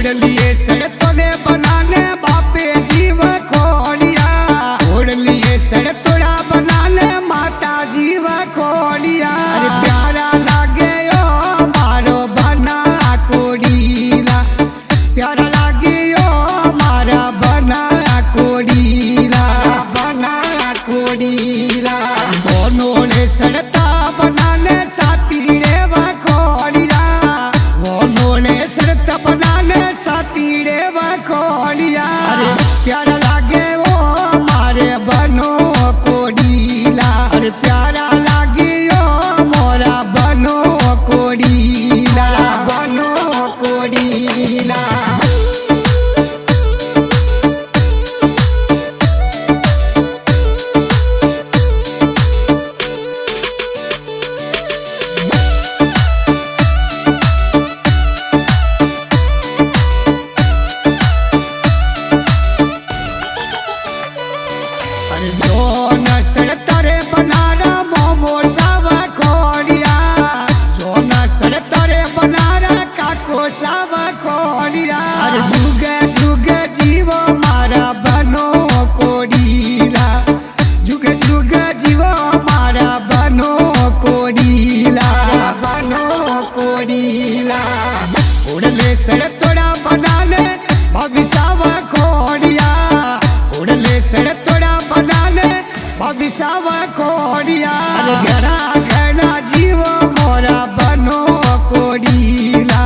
ओढ़ लिए सड़तों ने बनाने बापे जीव खोलिया, ओढ़ लिए सड़तोड़ा बनाने माता जीव खोलिया। अरे प्यारा लागे ओ मारो बना कोड़ीला, प्यारा लागे ओ मारा बना कोड़ीला, बना कोड़ीला। दोनों ने सड़ता बनाने साथी रे खोलिया, दोनों ने सड़ता बनाने साथी रे खोलिया। अरे प्यारा लागे ओ मारे बनो कोड़ीला, अरे प्यारा लागे ओ मोरा बनो कोड़ीला, बनो कोड़ीला। सोना सड़तरे बनारा मोमो सावा खोलिया, सोना सड़तरे बनारा काको सावा खोलिया। अरे जुगे जुगे जीवो मारा बनो कोड़ीला, जुगे जुगे जीवो मारा बनो कोड़ीला, बनो कोड़ीला। उड़ले सड़तोड़ा बनाने भविष्यवा खोलिया, उड़ले सड़तोड़ा बनाने भविष्यवा खोलिया। अरे घड़ा घड़ा जीवो मोरा बनो कोड़ीला,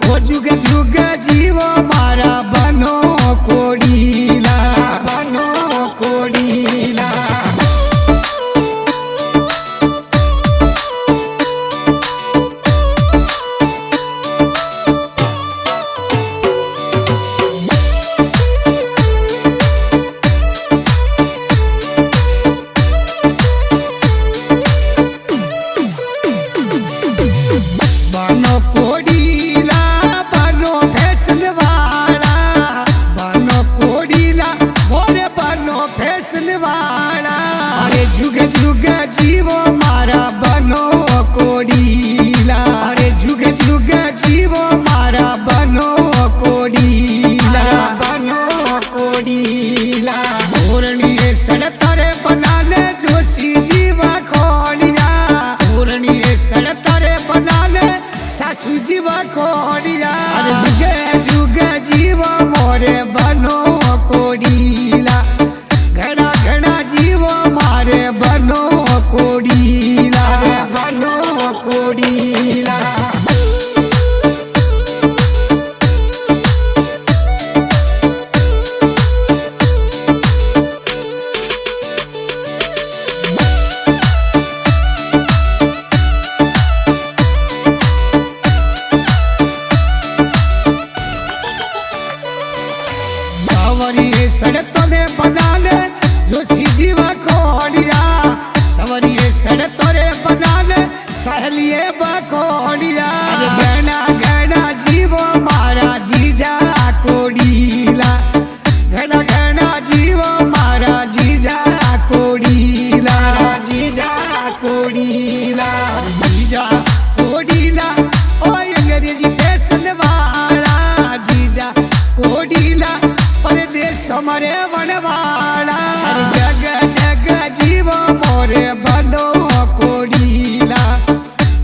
ओ जुग जुग जीवो मारा बनो कोड़ीला, बनो कोड़ीला। बनो कोड़ीला बनो फैशन वाला, बनो कोड़ीला बोरे बनो फैशन वाला। अरे जुग जुग जीवो मारा बनो कोड़ीला, अरे जुग जुग जीवो मारा बनो कोड़ीला, बनो कोड़ीला। ओरणी सड़तरे बनाने जोशी जीवा खोलिया, ओरणी सड़तरे बनाने सासू जीवा खोलिया। अरे जुगे जुगे जीवो मोरे बनो कोड़ीला, घड़ा घड़ा जीवो मारे बनो कोड़ीला, बनो कोड़ीला। सवरी सड़तों ने बनाने जोशी जीवा खोलिया, सवरी सड़तों ने बनाने सहेलिए बखोलिया। अरे गहना गहना जीवो मारा जीजा कोड़ीला, गहना गहना जीवो मारा जीजा कोड़ीला, जीजा कोड़ीला, जीजा कोड़ीला। ओ अंग्रेजी फैशन वाला जीजा कोड़ीला, परदेश मरे बनवाला। जग जग जीवो मोरे बनो कोड़ीला,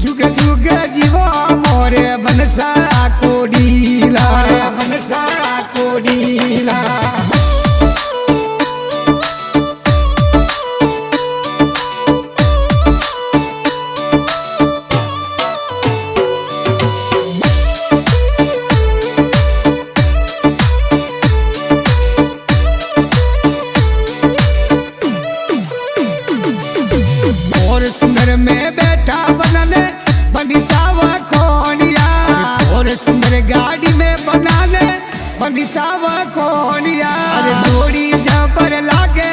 जुग जुग जीवो मोरे बनसा कोड़ीला, बनसा कोड़ीला। और सुंदर में बैठा बनाने बंदिशावा खोलिया, और सुंदर गाड़ी में बनाने बंदिशावा खोलिया। अरे जोड़ी जबर लागे